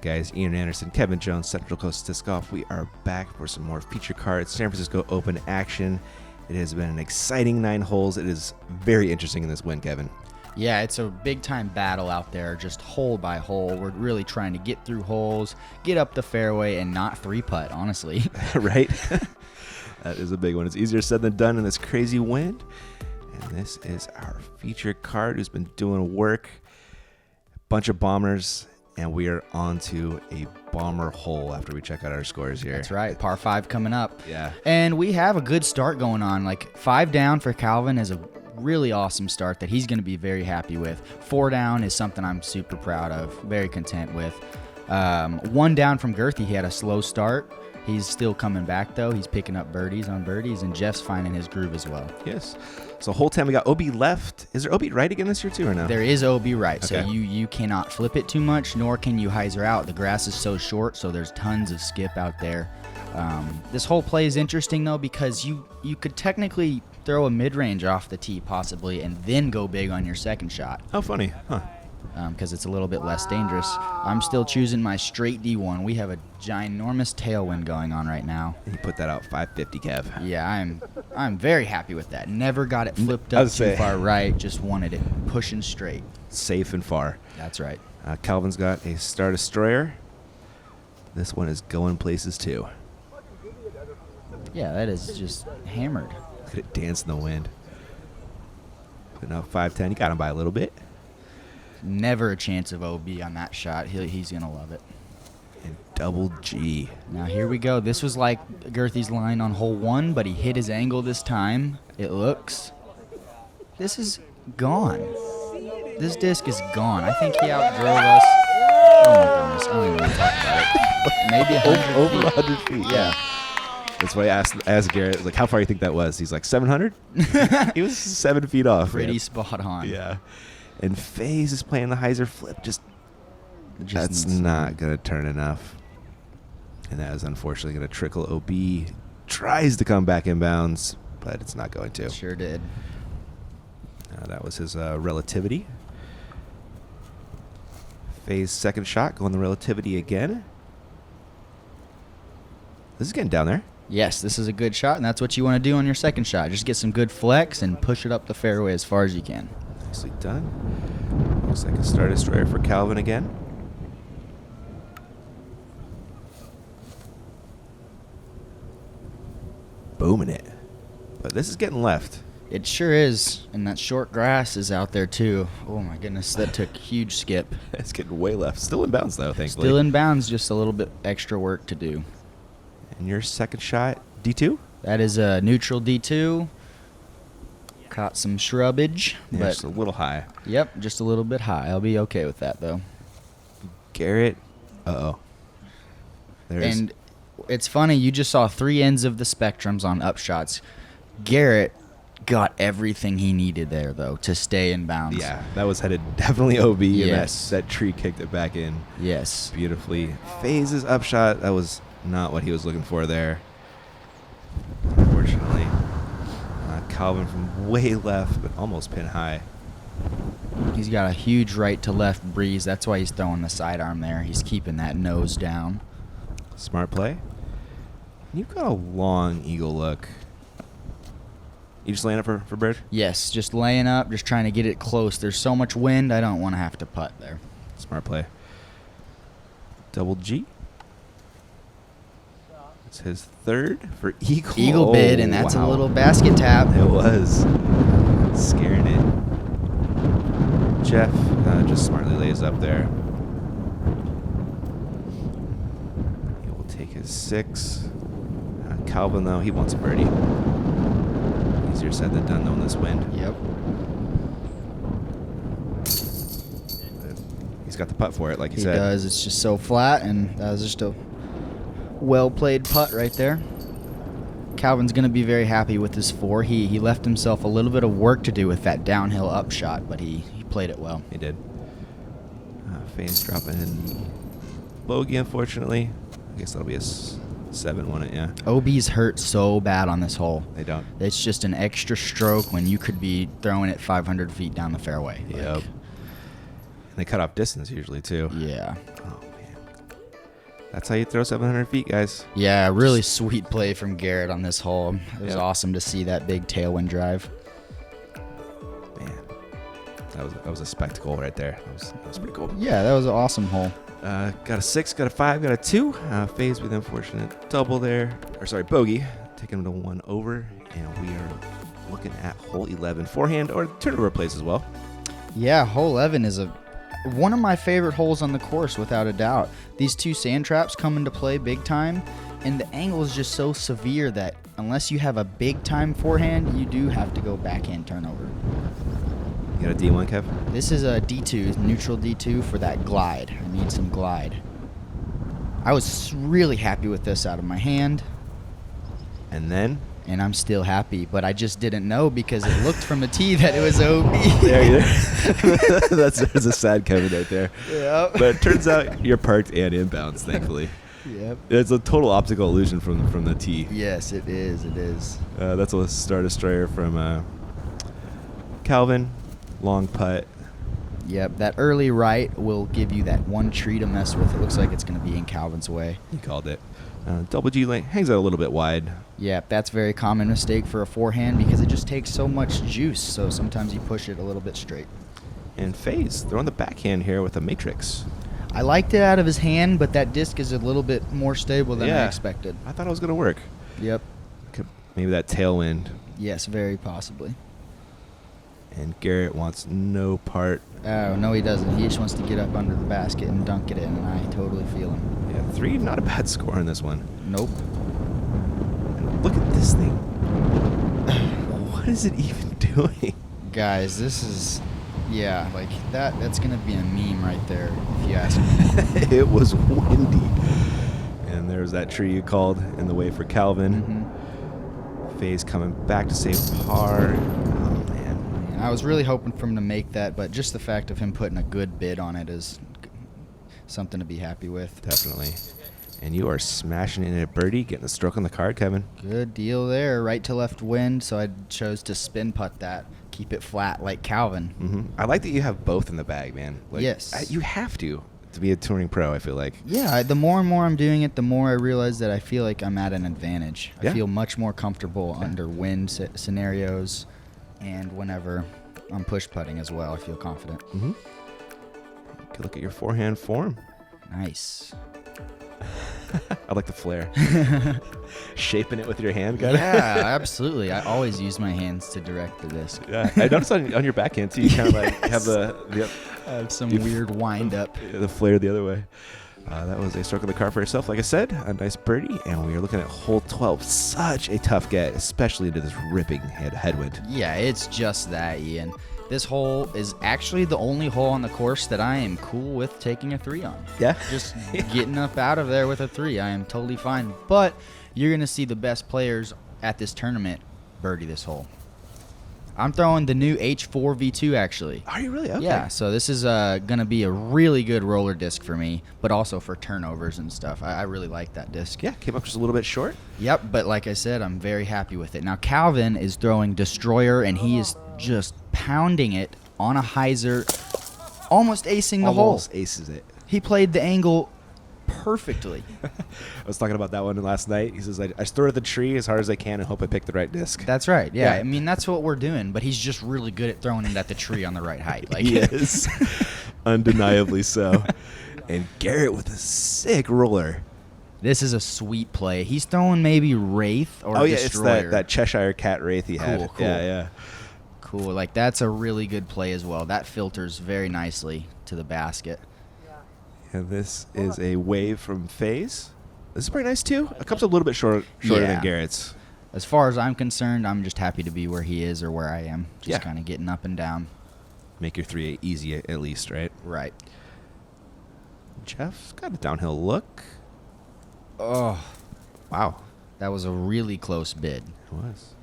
guys? Ian Anderson, Kevin Jones, Central Coast Disc Golf. We are back for some more feature cards. San Francisco Open action. It has been an exciting 9 holes. It is very interesting in this win, Kevin. Yeah, it's a big-time battle out there, just hole by hole. We're really trying to get through holes, get up the fairway, and not 3-putt, honestly. Right? That is a big one. It's easier said than done in this crazy wind. And this is our feature card who's been doing work. Bunch of bombers, and we are on to a bomber hole after we check out our scores here. That's right, par 5 coming up. Yeah. And we have a good start going on. Like 5 down for Calvin is a really awesome start that he's going to be very happy with. 4 down is something I'm super proud of, very content with. 1 down from Gurthie, he had a slow start. He's still coming back, though. He's picking up birdies on birdies, and Jeff's finding his groove as well. Yes. So hole 10, we got OB left. Is there OB right again this year, too, or no? There is OB right, Okay. so you cannot flip it too much, nor can you hyzer out. The grass is so short, so there's tons of skip out there. This whole play is interesting, though, because you could technically throw a mid-range off the tee, possibly, and then go big on your second shot. Oh, funny. Huh. Because it's a little bit less dangerous. I'm still choosing my straight D1. We have a ginormous tailwind going on right now. You put that out 550, Kev. Yeah, I'm very happy with that. Never got it flipped up too far right. Just wanted it pushing straight. Safe and far. That's right. Calvin's got a Star Destroyer. This one is going places, too. Yeah, that is just hammered. Look at it dance in the wind. Putting out 510. You got him by a little bit. Never a chance of OB on that shot. He's going to love it. And double G. Now, here we go. This was like Gurthie's line on hole 1, but he hit his angle this time. It looks. This is gone. This disc is gone. I think he outdrove us. Oh, my goodness. I don't even want to talk about it. Maybe 100 Over feet. 100 feet, yeah. That's why I asked Garrett, like, how far do you think that was? He's like, 700? He was 7 feet off. Pretty man. spot on. Yeah. And Faes is playing the hyzer flip. Just that's insane. not going to turn enough. And that is unfortunately going to trickle. OB tries to come back inbounds, but it's not going to. Sure did. That was his relativity. Faes' second shot going the relativity again. This is getting down there. Yes, this is a good shot, and that's what you want to do on your second shot. Just get some good flex and push it up the fairway as far as you can. Nicely done. Looks like a Star Destroyer for Calvin again. Booming it. But this is getting left. It sure is, and that short grass is out there too. Oh my goodness, that took a huge skip. It's getting way left. Still in bounds, though, thankfully. Still in bounds, just a little bit extra work to do. And your second shot, D2? That is a neutral D2. Caught some shrubbage, Yeah, but just a little high. yep, just a little bit high. I'll be okay with that though. Garrett. Uh-oh. There's And it's funny, you just saw 3 ends of the spectrums on upshots. Garrett got everything he needed there, though, to stay in bounds. Yeah, that was headed definitely OB, Yes. and that tree kicked it back in Yes. beautifully. Faes' upshot, that was not what he was looking for there. Unfortunately. Calvin from way left, but almost pin high. He's got a huge right to left breeze. That's why he's throwing the sidearm there. He's keeping that nose down. Smart play. You've got a long eagle look. You just laying up for bird? Yes, just laying up, just trying to get it close. There's so much wind, I don't want to have to putt there. Smart play. Double G. It's his third for eagle. Eagle bid, and that's wow. a little basket tap. It was. Scaring it. Jeff just smartly lays up there. He will take his 6. Calvin, though, he wants a birdie. Easier said than done, though, in this wind. Yep. He's got the putt for it, like you He said. does. It's just so flat, and that was just a well-played putt right there. Calvin's going to be very happy with his 4. He left himself a little bit of work to do with that downhill upshot, but he played it well. He did. Faes dropping in bogey, unfortunately. I guess that'll be a 7, won't it? Yeah. OB's hurt so bad on this hole. They don't. It's just an extra stroke when you could be throwing it 500 feet down the fairway. Yep. And they cut off distance usually, too. Yeah. Oh, man. That's how you throw 700 feet, guys. Yeah, really sweet play from Garrett on this hole. It was Yep. awesome to see that big tailwind drive. Man, that was a spectacle right there. That was pretty cool. Yeah, that was an awesome hole. Got a 6, got a 5, got a 2. Faes with unfortunate double there. Or sorry, bogey. Taking him to 1 over. And we are looking at hole 11. Forehand or turnover plays as well. Yeah, hole 11 is one of my favorite holes on the course, without a doubt. These two sand traps come into play big time, and the angle is just so severe that unless you have a big time forehand, you do have to go backhand turnover. You got a D1, Kev? This is a D2, neutral D2 for that glide. I need some glide. I was really happy with this out of my hand, And then and I'm still happy, but I just didn't know because it looked from the tee that it was OB. there you There's a sad Kevin right there. Yep. But it turns out you're parked and inbounds, thankfully. Yep. It's a total optical illusion from the tee. Yes, it is. It is. That's a Star Destroyer from Calvin. Long putt. Yep, that early right will give you that one tree to mess with. It looks like it's going to be in Calvin's way. He called it. Double G lane hangs out a little bit wide. Yep, that's a very common mistake for a forehand because it just takes so much juice, so sometimes you push it a little bit straight. And Faes throwing the backhand here with a matrix. I liked it out of his hand, but that disc is a little bit more stable than I expected. I thought it was going to work. Yep. Maybe that tailwind. Yes, very possibly. And Garrett wants no part. Oh, no, he doesn't. He just wants to get up under the basket and dunk it in, and I totally feel him. Yeah, 3, not a bad score in this one. Nope. And look at this thing. What is it even doing? Guys, this is, yeah, like that's going to be a meme right there, if you ask me. It was windy. And there's that tree you called in the way for Calvin. Mm-hmm. Faes coming back to save par. Oh, man. I was really hoping for him to make that, but just the fact of him putting a good bid on it is something to be happy with. Definitely. And you are smashing in a birdie, getting a stroke on the card, Kevin. Good deal there. Right to left wind, so I chose to spin putt that. Keep it flat like Calvin. Mm-hmm. I like that you have both in the bag, man. Like, Yes. You have to be a touring pro, I feel like. Yeah, the more and more I'm doing it, the more I realize that I feel like I'm at an advantage. Yeah. I feel much more comfortable under wind scenarios, and whenever I'm push putting as well, I feel confident. Mm-hmm. Good look at your forehand form. Nice. I like the flare. Shaping it with your hand, got Yeah, absolutely. I always use my hands to direct the disc. Yeah, I noticed on your backhand too. You kind of like have I have some You- weird wind up. the flare the other way. That was a stroke of the car for yourself. Like I said, a nice birdie, and we are looking at hole 12. Such a tough get, especially into this ripping headwind. Yeah, it's just that, Ian. This hole is actually the only hole on the course that I am cool with taking a 3 on. Yeah, Just getting up out of there with a 3, I am totally fine. But you're going to see the best players at this tournament birdie this hole. I'm throwing the new H4 V2, actually. Are you really? Okay. Yeah, so this is going to be a really good roller disc for me, but also for turnovers and stuff. I really like that disc. Yeah, came up just a little bit short. Yep, but like I said, I'm very happy with it. Now, Calvin is throwing Destroyer, and he is just pounding it on a hyzer, almost acing the hole. Almost aces it. He played the angle perfectly. I was talking about that one last night. He says, I just throw it at the tree as hard as I can and hope I pick the right disc. That's right. Yeah, Yeah. I mean, that's what we're doing, but he's just really good at throwing it at the tree on the right height. Like, Yes, undeniably so. And Garrett with a sick roller. This is a sweet play. He's throwing maybe Wraith or Destroyer. It's that Cheshire Cat Wraith he had. Cool, cool. Yeah. Cool. Like, that's a really good play as well. That filters very nicely to the basket. And this is a wave from Faes. This is pretty nice too. It comes a little bit shorter Yeah. than Garrett's. As far as I'm concerned, I'm just happy to be where he is or where I am. Just Yeah. kind of getting up and down. Make your 3-8 easy at least, right? Right. Jeff's got a downhill look. Oh, Wow. that was a really close bid. It was.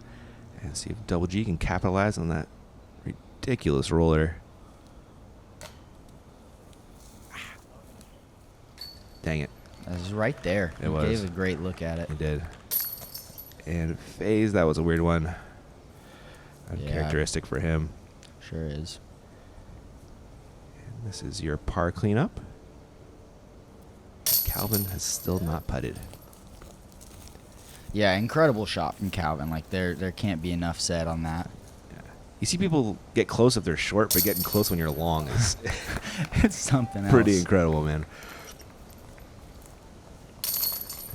And see if Double G can capitalize on that ridiculous roller. Dang it. That was right there. It He was. gave a great look at it. It did. And Faes, that was a weird one. Yeah. Uncharacteristic for him. Sure is. And this is your par cleanup. Calvin has still not putted. Yeah, incredible shot from Calvin. Like there can't be enough said on that. Yeah. You see people get close if they're short, but getting close when you're long is It's something else. pretty incredible, man.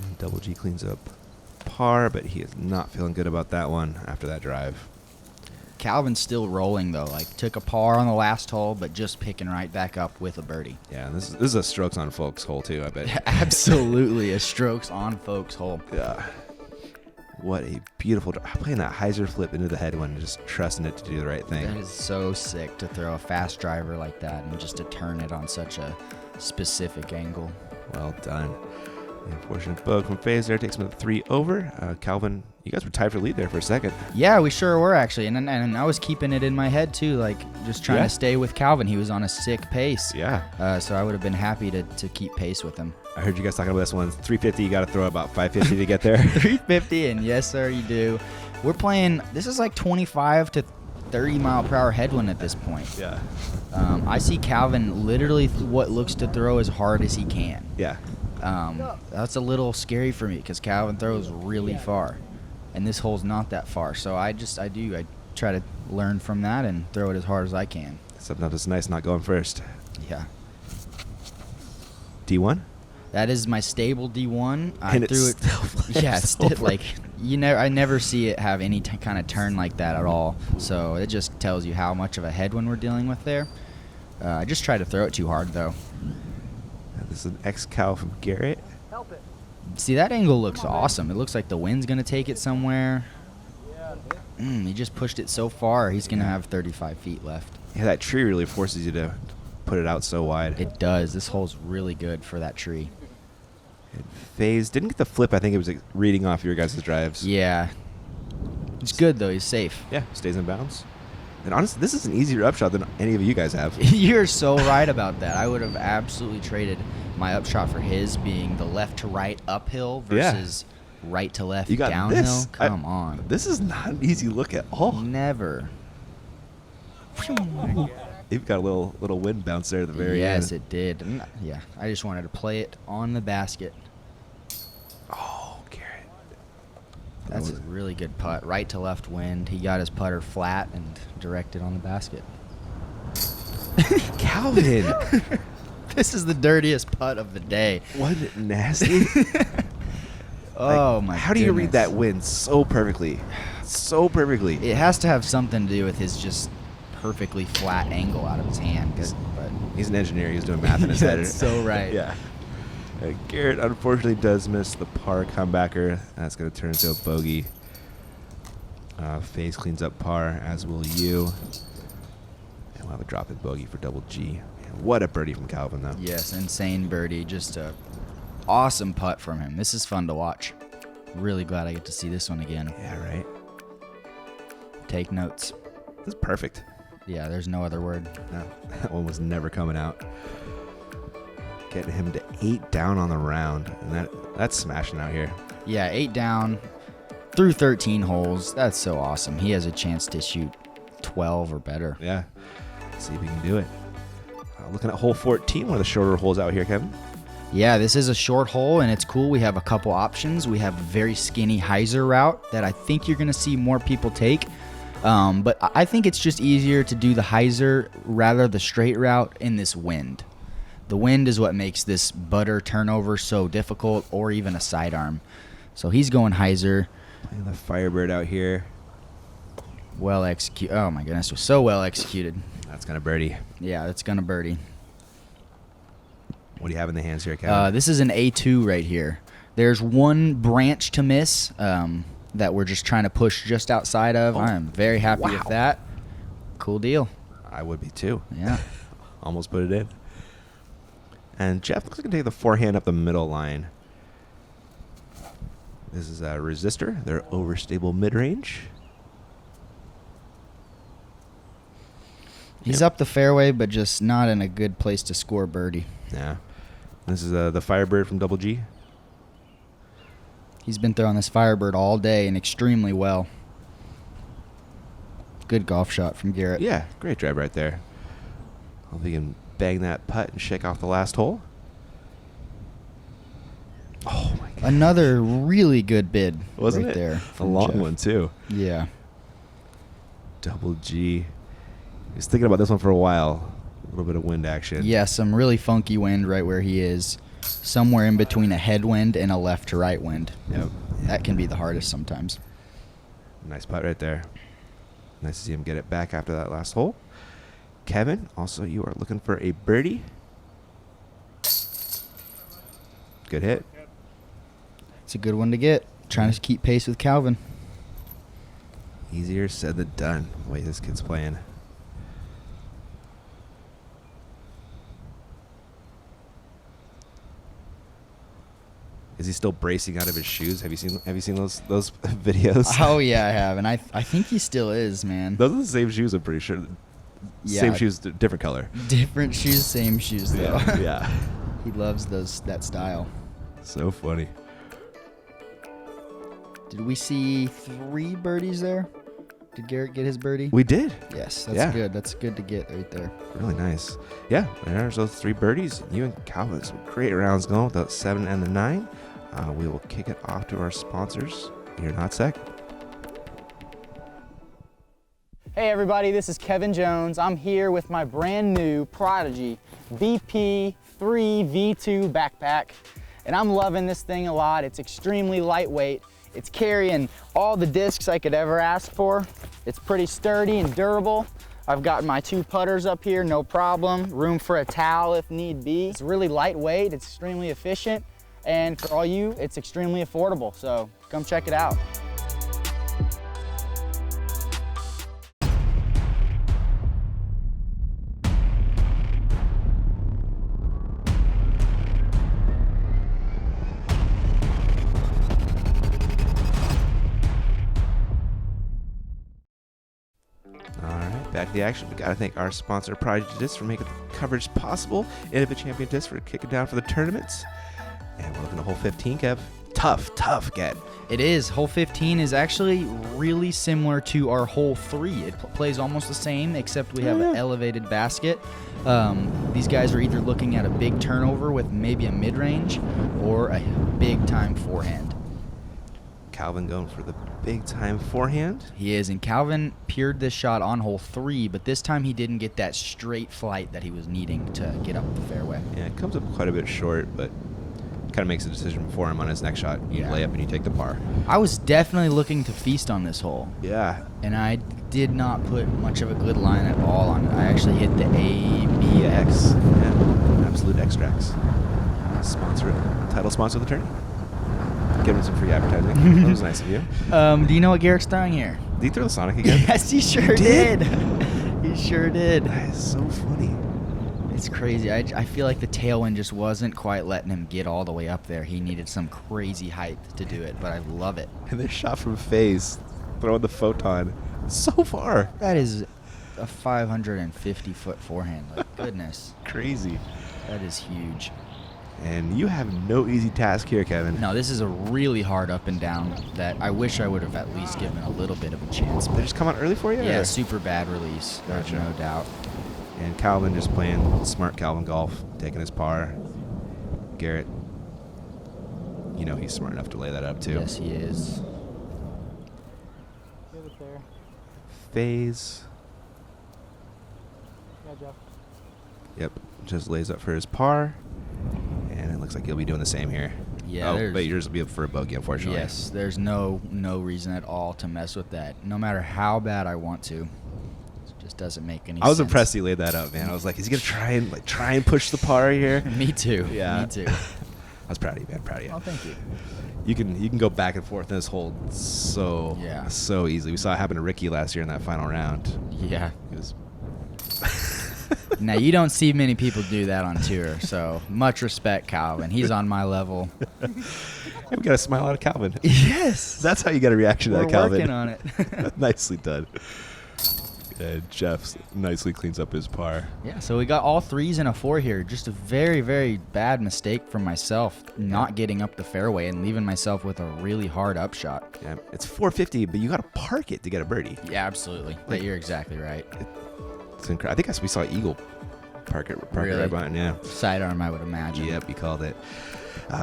And Double G cleans up par, but he is not feeling good about that one after that drive. Calvin's still rolling though. Like took a par on the last hole, but just picking right back up with a birdie. Yeah, and this is a strokes on folks hole too, I bet. Absolutely, a strokes on folks hole. Yeah. What a beautiful drive. Playing that hyzer flip into the headwind and just trusting it to do the right thing. That is so sick to throw a fast driver like that and just to turn it on such a specific angle. Well done. The unfortunate bug from Faes there takes him to 3 over. Calvin, you guys were tied for lead there for a second. Yeah, we sure were actually, and I was keeping it in my head too, like just trying Yeah. to stay with Calvin. He was on a sick pace. Yeah. So I would have been happy to keep pace with him. I heard you guys talking about this one. 350, you got to throw about 550 to get there. 350, and yes, sir, you do. We're playing. This is like 25 to 30 mile per hour headwind at this point. Yeah. I see Calvin literally what looks to throw as hard as he can. Yeah. That's a little scary for me because Calvin throws really far, and this hole's not that far. So I try to learn from that and throw it as hard as I can. Sometimes it's nice not going first. Yeah. D1? That is my stable D1. I And it threw it. still flips Yeah, it's over. like I never see it have any kind of turn like that at all. So it just tells you how much of a headwind we're dealing with there. I just try to throw it too hard though. This is an X-Cow from Garrett. See, that angle looks awesome. It looks like the wind's gonna take it somewhere. He just pushed it so far. He's gonna have 35 feet left. Yeah, that tree really forces you to put it out so wide. It does. This hole's really good for that tree. Faes didn't get the flip. I think it was like, reading off your guys' drives. Yeah. It's good though. He's safe. Yeah, stays in bounds. And honestly, this is an easier upshot than any of you guys have. You're so right about that. I would have absolutely traded my upshot for his being the left to right uphill versus right to left You got downhill. this. Come on. This is not an easy look at all. Never. You've got a little wind bounce there at the very end. Yes, it did. Yeah, I just wanted to play it on the basket. Oh, Garrett. That's a really good putt. Right to left wind. He got his putter flat and directed on the basket. Calvin. This is the dirtiest putt of the day. Wasn't it nasty? Oh, my How do you read goodness. that wind so perfectly? So perfectly. It has to have something to do with his just perfectly flat angle out of his hand. But He's an engineer. He was doing math in his head. That's so right. Yeah. Garrett unfortunately does miss the par comebacker. That's going to turn into a bogey. Faes cleans up par, as will you. And we'll have a drop-in bogey for Double G. Man, what a birdie from Calvin, though. Yes, insane birdie. Just a awesome putt from him. This is fun to watch. Really glad I get to see this one again. Yeah, right? Take notes. This is perfect. Yeah, there's no other word. No, that one was never coming out. Getting him to 8 down on the round. And that's smashing out here. Yeah, 8 down through 13 holes. That's so awesome. He has a chance to shoot 12 or better. Yeah. Let's see if we can do it. Looking at hole 14, one of the shorter holes out here, Kevin. Yeah, this is a short hole, and it's cool. We have a couple options. We have a very skinny hyzer route that I think you're going to see more people take. But I think it's just easier to do the hyzer rather the straight route in this wind. The wind is what makes this butter turnover so difficult, or even a sidearm. So he's going hyzer. Playing the Firebird out here. Well executed. Oh my goodness, it was so well executed. That's going to birdie. Yeah, that's gonna birdie. What do you have in the hands here, Kevin? This is an A2 right here. There's one branch to miss that we're just trying to push just outside of. I am very happy with that. Cool deal. I would be too. Yeah. Almost put it in. And Jeff looks like he can take the forehand up the middle line. This is a resistor. They're overstable mid-range. He's Yep. up the fairway, but just not in a good place to score birdie. Yeah. This is the Firebird from Double G. He's been throwing this Firebird all day and extremely well. Good golf shot from Garrett. Yeah, great drive right there. Hope he can bang that putt and shake off the last hole. Another really good bid. Wasn't right it? there. A from long Jeff. one, too. Yeah. Double G. He was thinking about this one for a while. A little bit of wind action. Yeah, some really funky wind right where he is. Somewhere in between a headwind and a left to right wind. Yep. That can be the hardest sometimes. Nice putt right there. Nice to see him get it back after that last hole. Kevin, also you are looking for a birdie. Good hit. It's a good one to get. Trying to keep pace with Calvin. Easier said than done. The way this kid's playing. Is he still bracing out of his shoes? Have you seen those videos? Oh yeah, I have, and I think he still is, man. Those are the same shoes, I'm pretty sure. Yeah. Same shoes, different color. Different shoes, same shoes though. Yeah. He loves that style. So funny. Did we see 3 birdies there? Did Garrett get his birdie? We did. Yes, that's Yeah. good. That's good to get right there. Really nice. Yeah, there's those 3 birdies. You and Calvin, some great rounds going with the 7 and the 9. We will kick it off to our sponsors. You're not second. Hey everybody, this is Kevin Jones. I'm here with my brand new Prodigy BP3 V2 backpack, and I'm loving this thing a lot. It's extremely lightweight. It's carrying all the discs I could ever ask for. It's pretty sturdy and durable. I've got my 2 putters up here, no problem. Room for a towel if need be. It's really lightweight, it's extremely efficient, and for all you, it's extremely affordable. So come check it out. Back to the action. We gotta thank our sponsor, Prodigy Discs, for making the coverage possible. Innovative Champion Discs for kicking down for the tournaments. And we're looking at hole 15, Kev. Tough get. It is. Hole 15 is actually really similar to our hole 3. It plays almost the same, except we have an elevated basket. These guys are either looking at a big turnover with maybe a mid-range or a big-time forehand. Calvin going for the big-time forehand. He is, and Calvin peered this shot on hole 3, but this time he didn't get that straight flight that he was needing to get up the fairway. Yeah, it comes up quite a bit short, but kind of makes a decision for him on his next shot. You lay up and you take the par. I was definitely looking to feast on this hole. Yeah. And I did not put much of a good line at all on it. I actually hit the ABX. Yeah, Absolute Extracts. Title sponsor of the tourney. Give him some free advertising. That was nice of you. Do you know what Garrett's throwing here? Did he throw the Sonic again? Yes, he sure did. He sure did. That is so funny. It's crazy. I feel like the tailwind just wasn't quite letting him get all the way up there. He needed some crazy height to do it, but I love it. And this shot from Faes, throwing the photon so far. That is a 550-foot forehand. Like, goodness. Crazy. That is huge. And you have no easy task here, Kevin. No, this is a really hard up and down that I wish I would have at least given a little bit of a chance. They just come out early for you? Yeah, or? super bad release. Gotcha. No doubt. And Calvin just playing smart Calvin golf, taking his par. Garrett, you know he's smart enough to lay that up too. Yes, he is. Give it there. Faes. Yeah, Jeff. Yep, just lays up for his par. And it looks like he'll be doing the same here. Yeah. Oh, but yours will be up for a bogey, unfortunately. Yes, there's no reason at all to mess with that. No matter how bad I want to. It just doesn't make any sense. I was impressed he laid that up, man. I was like, is he gonna try and push the par here? Me too. Yeah. Me too. I was proud of you, man. Proud of you. Oh, thank you. You can go back and forth in this hole so easily. We saw it happen to Ricky last year in that final round. Yeah. It was. Now, you don't see many people do that on tour, so much respect, Calvin. He's on my level. Hey, we got a smile out of Calvin. Yes. That's how you get a reaction out of We're Calvin. working on it. Nicely done. And Jeff nicely cleans up his par. Yeah, so we got all 3s and a 4 here. Just a very, very bad mistake from myself, not getting up the fairway and leaving myself with a really hard upshot. Yeah, it's 450, but you got to park it to get a birdie. Yeah, absolutely. But you're exactly right. It's incredible. I think we saw Eagle park it Really? right behind. Yeah. Sidearm, I would imagine. Yep, you called it.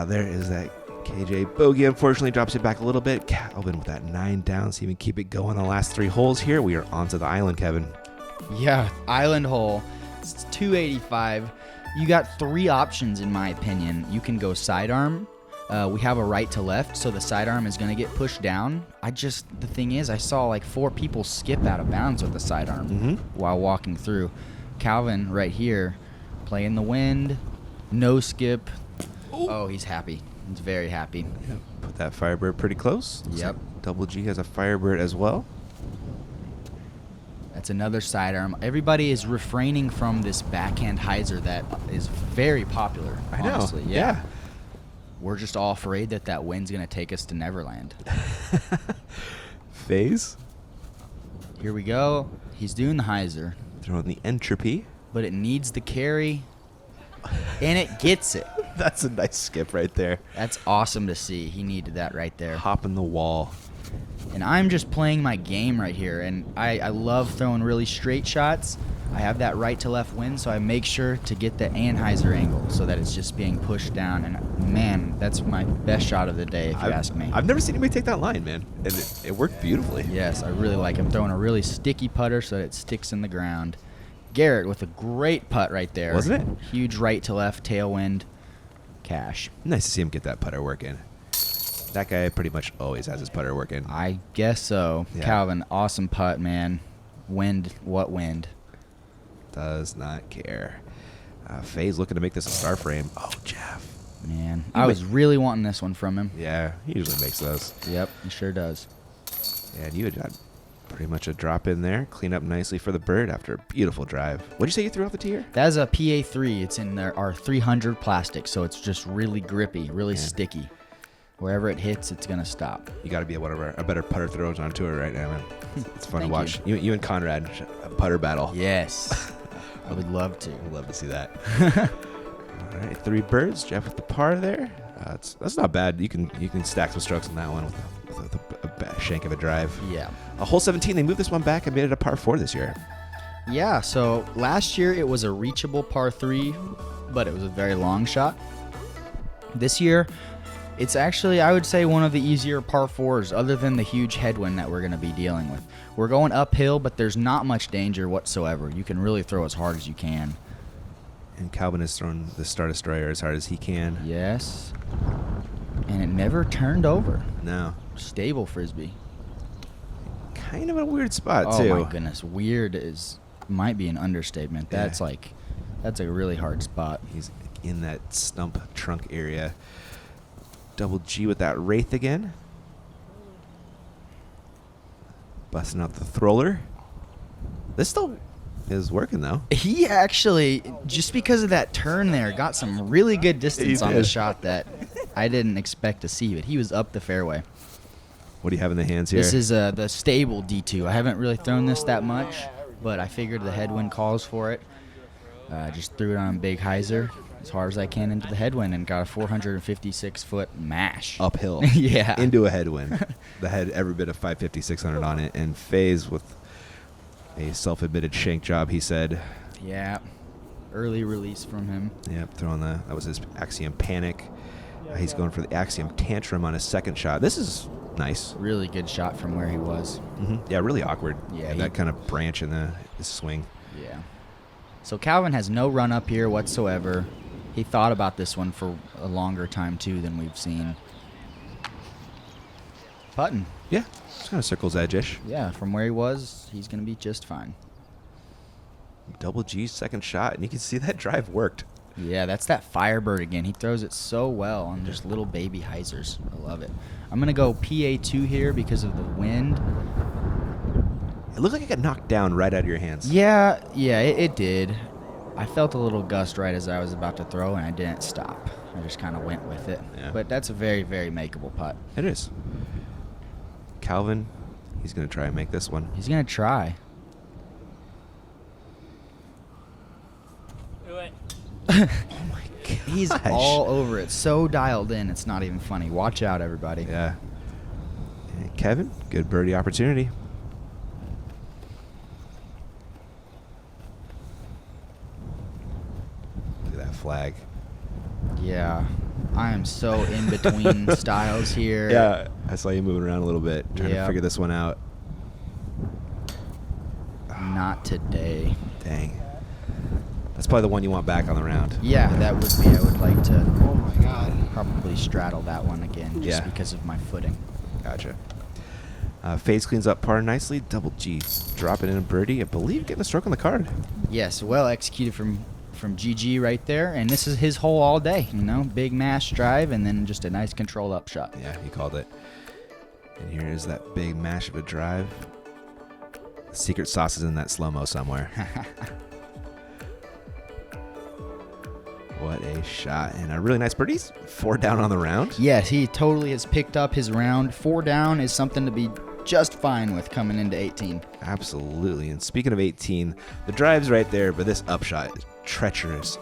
There is that KJ bogey unfortunately drops it back a little bit. Calvin with that 9 down, so even keep it going the last 3 holes here. We are onto the island, Kevin. Yeah, island hole. It's 285. You got 3 options in my opinion. You can go sidearm. We have a right to left, so the sidearm is going to get pushed down. The thing is, I saw like 4 people skip out of bounds with the sidearm while walking through. Calvin right here, playing the wind, no skip. Oh, he's happy. He's very happy. Yep. Put that Firebird pretty close. Looks Yep. like Double G has a Firebird as well. That's another sidearm. Everybody is refraining from this backhand hyzer that is very popular. I know. Honestly. Yeah. We're just all afraid that wind's going to take us to Neverland. Faes Here we go. He's doing the hyzer, throwing the entropy. but it needs the carry, and it gets it. That's a nice skip right there. That's awesome to see. He needed that right there. Hopping the wall. And I'm just playing my game right here, and I love throwing really straight shots. I have that right to left wind, so I make sure to get the anhyzer angle so that it's just being pushed down. And man, that's my best shot of the day, if you ask me. I've never seen anybody take that line, man. And it worked beautifully. Yes, I really like him throwing a really sticky putter so that it sticks in the ground. Garrett with a great putt right there. Wasn't it? Huge right to left tailwind. Cash. Nice to see him get that putter working. That guy pretty much always has his putter working. I guess so. Yeah. Calvin, awesome putt, man. Wind, what wind? Does not care. Faye's looking to make this a star frame. Oh, Jeff. Man, I was really wanting this one from him. Yeah, he usually makes those. Yep, he sure does. And you had got pretty much a drop in there. Clean up nicely for the bird after a beautiful drive. What'd you say you threw off the tee here? That is a PA3. It's in our 300 plastic, so it's just really grippy, really sticky. Wherever it hits, it's going to stop. You got to be a better putter throwers on tour right now, man. It's fun to Thank watch. You and Conrad, a putter battle. Yes. I would love to. I'd love to see that. All right, 3 birds. Jeff with the par there. That's not bad. You can stack some strokes on that one with a shank of a drive. Yeah. A hole 17. They moved this one back and made it a par 4 this year. Yeah, so last year it was a reachable par 3, but it was a very long shot. This year, it's actually, I would say, one of the easier par 4s, other than the huge headwind that we're going to be dealing with. We're going uphill, but there's not much danger whatsoever. You can really throw as hard as you can. And Calvin has thrown the Star Destroyer as hard as he can. Yes. And it never turned over. No. Stable frisbee. Kind of a weird spot, Oh too. my goodness. Weird might be an understatement. Yeah. That's a really hard spot. He's in that stump trunk area. Double G with that Wraith again. Busting out the Throller. This still is working, though. He actually, just because of that turn there, got some really good distance on the shot that I didn't expect to see, but he was up the fairway. What do you have in the hands here? This is the stable D2. I haven't really thrown this that much, but I figured the headwind calls for it. Just threw it on a big hyzer as hard as I can into the headwind and got a 456-foot mash. Uphill. Yeah. Into a headwind. That had every bit of 550, 600 on it. And Faes with a self-admitted shank job, he said. Yeah. Early release from him. Yep, that was his Axiom Panic. He's going for the Axiom Tantrum on his second shot. This is nice. Really good shot from where he was. Yeah, really awkward. Yeah, that kind of branch in his swing. Yeah. So Calvin has no run up here whatsoever. He thought about this one for a longer time, too, than we've seen. Putting. Yeah, it's kind of circle's edge-ish. Yeah, from where he was, he's going to be just fine. Double G's second shot, and you can see that drive worked. Yeah, that's that Firebird again. He throws it so well on just little baby hyzers. I love it. I'm going to go PA2 here because of the wind. It looked like it got knocked down right out of your hands. Yeah, it did. I felt a little gust right as I was about to throw, and I didn't stop. I just kind of went with it. Yeah. But that's a very, very makeable putt. It is. Calvin, he's going to try and make this one. He's going to try. Oh my gosh. He's all over it. So dialed in, it's not even funny. Watch out, everybody. Yeah. And Kevin, good birdie opportunity. Look at that flag. Yeah. I am so in between styles here. Yeah, I saw you moving around a little bit, trying to figure this one out. Not today. Dang. That's probably the one you want back on the round. Yeah, that would be. I would like to. Oh my God. Probably straddle that one again, just because of my footing. Gotcha. Faes cleans up par nicely. Double G. Dropping in a birdie. I believe getting a stroke on the card. Yes, well executed from GG right there, and this is his hole all day. Big mash drive, and then just a nice control up shot. Yeah, he called it. And here is that big mash of a drive. The secret sauce is in that slow-mo somewhere. What a shot. And a really nice birdie. 4 down on the round. Yes, he totally has picked up his round. 4 down is something to be just fine with coming into 18. Absolutely. And speaking of 18, the drive's right there, but this upshot is treacherous.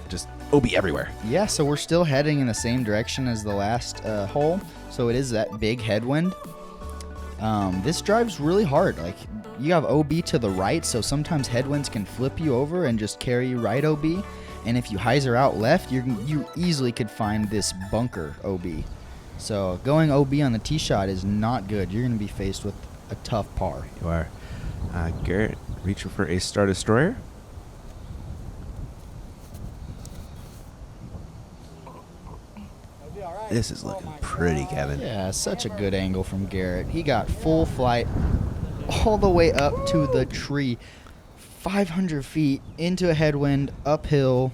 Just OB everywhere. Yeah, so we're still heading in the same direction as the last hole. So it is that big headwind. This drive's really hard. Like, you have OB to the right, so sometimes headwinds can flip you over and just carry you right OB. And if you hyzer out left, you easily could find this bunker OB. So going OB on the tee shot is not good. You're going to be faced with a tough par. You are. Garrett reaching for a Star Destroyer. This is looking pretty, Kevin. Yeah, such a good angle from Garrett. He got full flight all the way up to the tree. 500 feet into a headwind, uphill.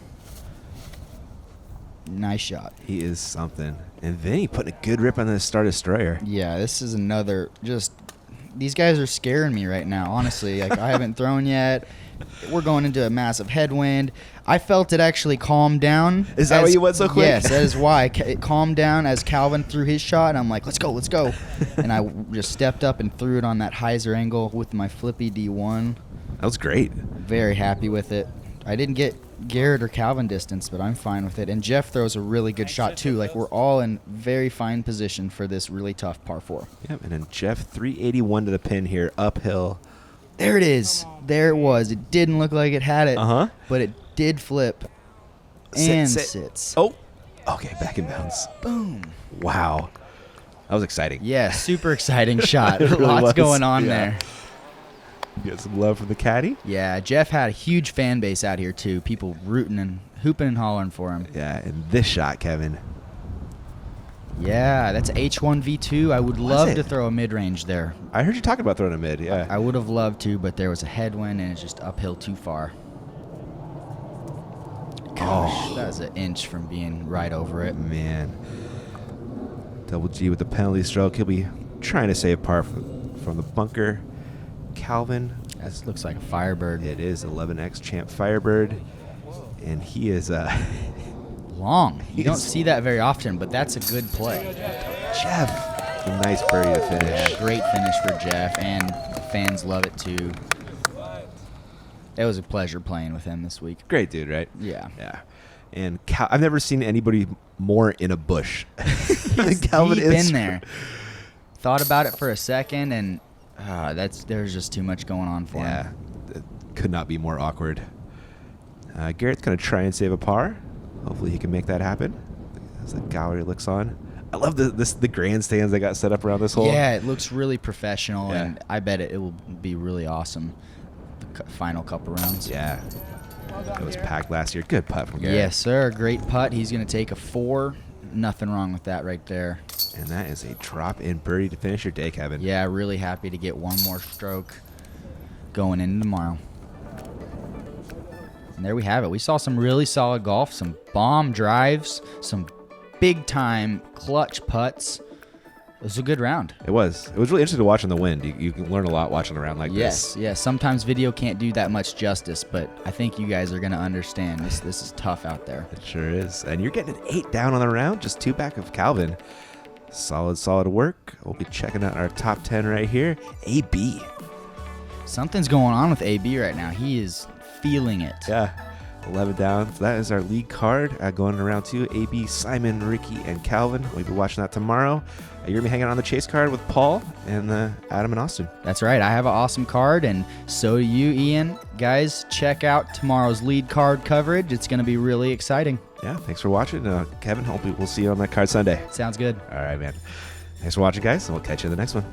Nice shot. He is something. And then he put a good rip on the Star Destroyer. Yeah, this is another these guys are scaring me right now, honestly. Like, I haven't thrown yet. We're going into a massive headwind. I felt it actually calm down. Is that why you went so quick? Yes, that is why. It calmed down as Calvin threw his shot. And I'm like, let's go. And I just stepped up and threw it on that hyzer angle with my flippy D1. That was great. Very happy with it. I didn't get Garrett or Calvin distance, but I'm fine with it. And Jeff throws a really good shot, too. Like, we're all in very fine position for this really tough par 4. Yep, and then Jeff, 381 to the pin here, uphill. There it is. There it was. It didn't look like it had it, but it did flip and sits. Oh, okay, back in bounds. Boom. Wow. That was exciting. Yeah, super exciting shot. It really Lots was. going on Yeah. there. You got some love from the caddy? Yeah, Jeff had a huge fan base out here, too. People rooting and hooping and hollering for him. Yeah, and this shot, Kevin. Yeah, that's H1 V2. I would love to throw a mid-range there. I heard you talking about throwing a mid, yeah. I would have loved to, but there was a headwind and it's just uphill too far. Gosh, that was an inch from being right over it. Man. Double G with the penalty stroke. He'll be trying to save par from the bunker. Calvin. That looks like a Firebird. It is 11X Champ Firebird. And he is long. You don't see that very often, but that's a good play. Jeff. A nice birdie to finish. Yeah, great finish for Jeff, and fans love it too. It was a pleasure playing with him this week. Great dude, right? Yeah. Yeah. And I've never seen anybody more in a bush than He's Calvin deep is. in there. Thought about it for a second, and there's just too much going on for him. Yeah. It could not be more awkward. Garrett's going to try and save a par. Hopefully he can make that happen as the gallery looks on. I love the grandstands they got set up around this hole. Yeah, it looks really professional, Yeah. and I bet it will be really awesome. The final couple rounds. Yeah. It was packed last year. Good putt from Garrett. Yes, sir. Great putt. He's going to take a 4. Nothing wrong with that right there. And that is a drop-in birdie to finish your day, Kevin. Yeah, really happy to get one more stroke going in tomorrow. And there we have it. We saw some really solid golf, some bomb drives, some big-time clutch putts. It was a good round. It was. It was really interesting to watch in the wind. You can learn a lot watching a round like this. Yes. Sometimes video can't do that much justice, but I think you guys are going to understand. This is tough out there. It sure is. And you're getting an 8 down on the round, just 2 back of Calvin. Solid work. We'll be checking out our top 10 right here. AB. Something's going on with AB right now. He is feeling it. Yeah. 11 down. So that is our lead card going to round 2. AB, Simon, Ricky, and Calvin. We'll be watching that tomorrow. You're going to be hanging out on the chase card with Paul and Adam and Austin. That's right. I have an awesome card, and so do you, Ian. Guys, check out tomorrow's lead card coverage. It's going to be really exciting. Yeah, thanks for watching. Kevin, hope we'll see you on that card Sunday. Sounds good. All right, man. Thanks for watching, guys, and we'll catch you in the next one.